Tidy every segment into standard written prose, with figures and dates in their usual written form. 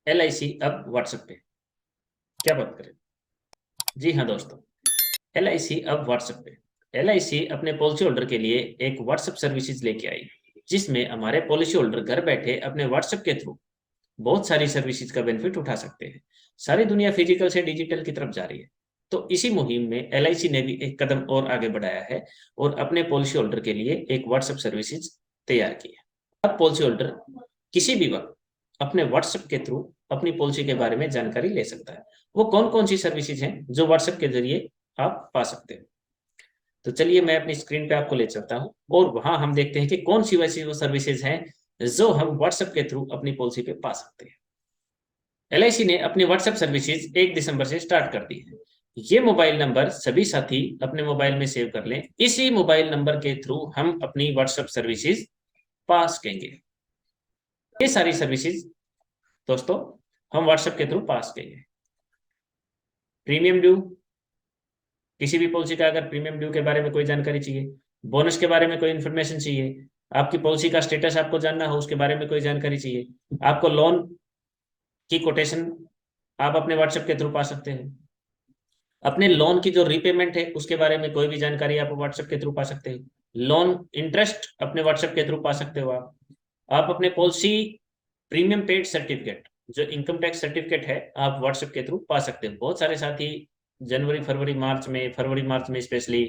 LIC अब WhatsApp पे। क्या बात करें। जी हाँ दोस्तों, LIC अब व्हाट्सएप पे। LIC अपने पॉलिसी होल्डर के लिए एक व्हाट्सएप सर्विसेज लेके आई, जिसमें हमारे पॉलिसी होल्डर घर बैठे अपने व्हाट्सएप के थ्रू बहुत सारी सर्विसेज का बेनिफिट उठा सकते हैं। सारी दुनिया फिजिकल से डिजिटल की तरफ जा रही है, तो इसी मुहिम में LIC ने भी एक कदम और आगे बढ़ाया है और अपने पॉलिसी होल्डर के लिए एक व्हाट्सएप सर्विसेज तैयार की है। अब पॉलिसी होल्डर किसी भी वक्त अपने व्हाट्सएप के थ्रू अपनी पॉलिसी के बारे में जानकारी ले सकता है। वो कौन कौन सी सर्विसेज हैं जो व्हाट्सएप के जरिए आप पा सकते हो। तो चलिए मैं अपनी स्क्रीन पे आपको ले चलता हूँ और वहां हम देखते हैं कि कौन सी वैसी वो सर्विसेज हैं जो हम व्हाट्सएप के थ्रू अपनी पॉलिसी पे पा सकते हैं। LIC ने अपनी व्हाट्सएप सर्विसेज 1 दिसंबर से स्टार्ट कर दी है। ये मोबाइल नंबर सभी साथी अपने मोबाइल में सेव कर लें। इसी मोबाइल नंबर के थ्रू हम अपनी व्हाट्सएप सर्विसेज पा सकेंगे। ये सारी सर्विसेज दोस्तों हम व्हाट्सएप के थ्रू पा सकेंगे। प्रीमियम ड्यू, किसी भी पॉलिसी का अगर प्रीमियम ड्यू के बारे में कोई जानकारी चाहिए, बोनस के बारे में कोई इन्फॉर्मेशन चाहिए, आपकी पॉलिसी का स्टेटस आपको जानना हो उसके बारे में कोई जानकारी चाहिए, आपको लोन की कोटेशन आप अपने व्हाट्सएप के थ्रू पा सकते हैं। अपने लोन की जो रीपेमेंट है उसके बारे में कोई भी जानकारी आप व्हाट्सएप के थ्रू पा सकते हैं। लोन इंटरेस्ट अपने व्हाट्सएप के थ्रू पा सकते हो आप अपने पॉलिसी प्रीमियम पेड सर्टिफिकेट, जो इनकम टैक्स सर्टिफिकेट है, आप व्हाट्सएप के थ्रू पा सकते हो। बहुत सारे साथी फरवरी मार्च में स्पेशली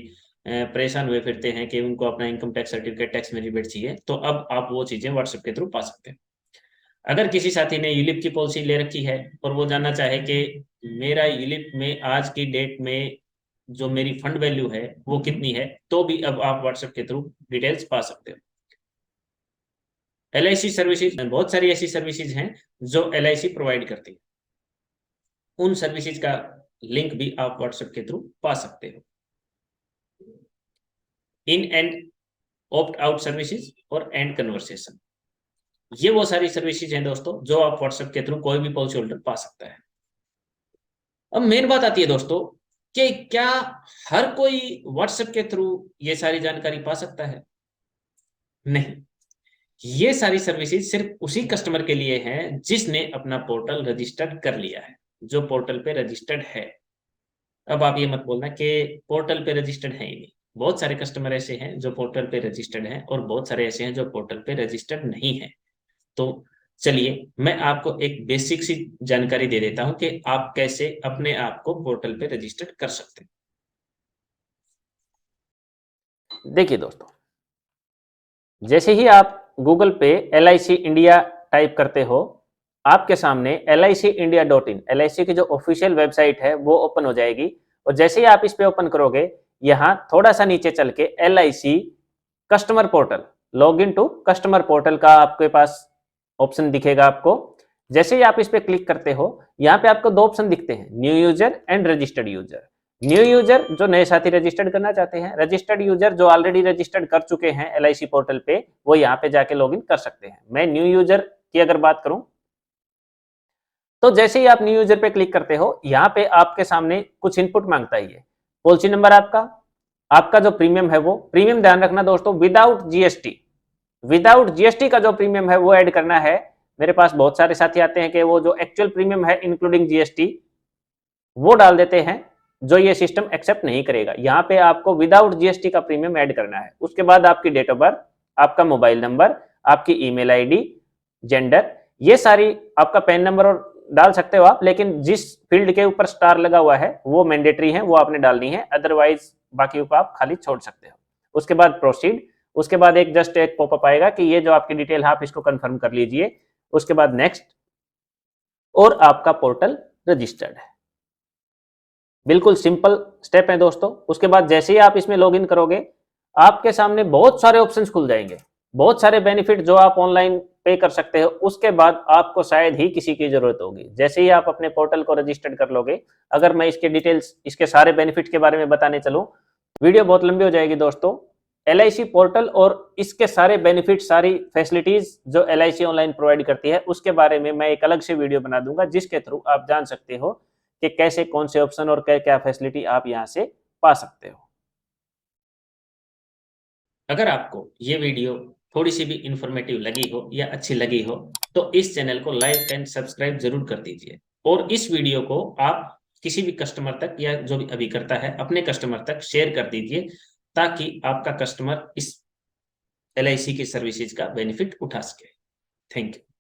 परेशान हुए फिरते हैं कि उनको अपना इनकम टैक्स सर्टिफिकेट, टैक्स में रिबेट चाहिए, तो अब आप वो चीजें व्हाट्सएप के थ्रू पा सकते हैं। अगर किसी साथी ने यूलिप की पॉलिसी ले रखी है और वो जानना चाहे कि मेरा यूलिप में आज की डेट में जो मेरी फंड वैल्यू है वो कितनी है, तो भी अब आप व्हाट्सएप के थ्रू डिटेल्स पा सकते हो। LIC सर्विसेज, बहुत सारी ऐसी सर्विसेज हैं जो LIC प्रोवाइड करती है। उन सर्विसेज का लिंक भी आप व्हाट्सएप के थ्रू पा सकते हो। In and opt out services और एंड कन्वर्सेशन, ये वो सारी सर्विसेज हैं दोस्तों जो आप व्हाट्सएप के थ्रू कोई भी पॉलिसी होल्डर पा सकता है। अब मेन बात आती है दोस्तों कि क्या हर कोई व्हाट्सएप के थ्रू ये सारी जानकारी पा सकता है? नहीं, ये सारी सर्विसेज सिर्फ उसी कस्टमर के लिए हैं जिसने अपना पोर्टल रजिस्टर्ड कर लिया है, जो पोर्टल पे रजिस्टर्ड है। अब आप ये मत बोलना कि पोर्टल पे रजिस्टर्ड है ही नहीं। बहुत सारे कस्टमर ऐसे हैं जो पोर्टल पे रजिस्टर्ड हैं और बहुत सारे ऐसे हैं जो पोर्टल पे रजिस्टर्ड नहीं है। तो चलिए मैं आपको एक बेसिक सी जानकारी दे देता हूं कि आप कैसे अपने आप को पोर्टल पे रजिस्टर्ड कर सकते हैं। देखिए दोस्तों, जैसे ही आप गूगल पे LIC इंडिया टाइप करते हो, आपके सामने LICindia.in, LIC की जो ऑफिशियल वेबसाइट है वो ओपन हो जाएगी। और जैसे ही आप इस पे ओपन करोगे, यहाँ थोड़ा सा नीचे चल के LIC customer portal, log in to customer portal का आपके पास ऑप्शन दिखेगा आपको। जैसे ही आप इस पे क्लिक करते हो, यहाँ पे आपको दो ऑप्शन दिखते हैं, new user and registered user. New user जो नए साथी रजिस्टर्ड करना चाहते हैं, रजिस्टर्ड यूजर जो ऑलरेडी रजिस्टर्ड कर चुके हैं LIC पोर्टल पे, वो यहाँ पे जाके लॉगिन कर सकते हैं। मैं न्यू यूजर की अगर बात करूं, तो जैसे ही आप न्यू यूजर पे क्लिक करते हो, यहाँ पे आपके सामने कुछ इनपुट मांगता है। पॉलिसी नंबर आपका, आपका जो प्रीमियम है वो प्रीमियम, ध्यान रखना दोस्तों, विदाउट जीएसटी का जो प्रीमियम है वो ऐड करना है। मेरे पास बहुत सारे साथी आते हैं कि वो जो एक्चुअल प्रीमियम है इंक्लूडिंग जीएसटी वो डाल देते हैं, जो ये सिस्टम एक्सेप्ट नहीं करेगा। यहाँ पे आपको विदाउट जीएसटी का प्रीमियम ऐड करना है। उसके बाद आपकी डेट ऑफ बर्थ, आपका मोबाइल नंबर, आपकी ईमेल आईडी, जेंडर, ये सारी, आपका पैन नंबर और डाल सकते हो आप, लेकिन जिस फील्ड के ऊपर स्टार लगा हुआ है वो मैंडेटरी है, वो आपने डालनी है, अदरवाइज बाकी को आप खाली छोड़ सकते हो। उसके बाद प्रोसीड, उसके बाद एक जस्ट एक पॉपअप आएगा कि ये जो आपकी डिटेल है आप इसको कंफर्म कर लीजिए। उसके बाद नेक्स्ट, और आपका पोर्टल रजिस्टर्ड है। बिल्कुल सिंपल स्टेप है दोस्तों। उसके बाद जैसे ही आप इसमें लॉगिन करोगे, आपके सामने बहुत सारे ऑप्शंस खुल जाएंगे, बहुत सारे बेनिफिट जो आप ऑनलाइन पे कर सकते हो। उसके बाद आपको शायद ही किसी की जरूरत होगी। जैसे ही आप अपने पोर्टल को रजिस्टर्ड कर लोगे, अगर मैं इसके डिटेल्स, इसके सारे बेनिफिट के बारे में बताने चलूं, वीडियो बहुत लंबी हो जाएगी दोस्तों। LIC पोर्टल और इसके सारे बेनिफिट, सारी फैसिलिटीज जो LIC ऑनलाइन प्रोवाइड करती है, उसके बारे में मैं एक अलग से वीडियो बना दूंगा, जिसके थ्रू आप जान सकते हो कि कैसे, कौन से ऑप्शन और क्या क्या फैसिलिटी आप यहां से पा सकते हो। अगर आपको ये वीडियो थोड़ी सी भी इंफॉर्मेटिव लगी हो या अच्छी लगी हो तो इस चैनल को लाइक एंड सब्सक्राइब जरूर कर दीजिए, और इस वीडियो को आप किसी भी कस्टमर तक या जो भी अभी करता है अपने कस्टमर तक शेयर कर दीजिए, ताकि आपका कस्टमर इस LIC की सर्विसेज का बेनिफिट उठा सके। Thank you.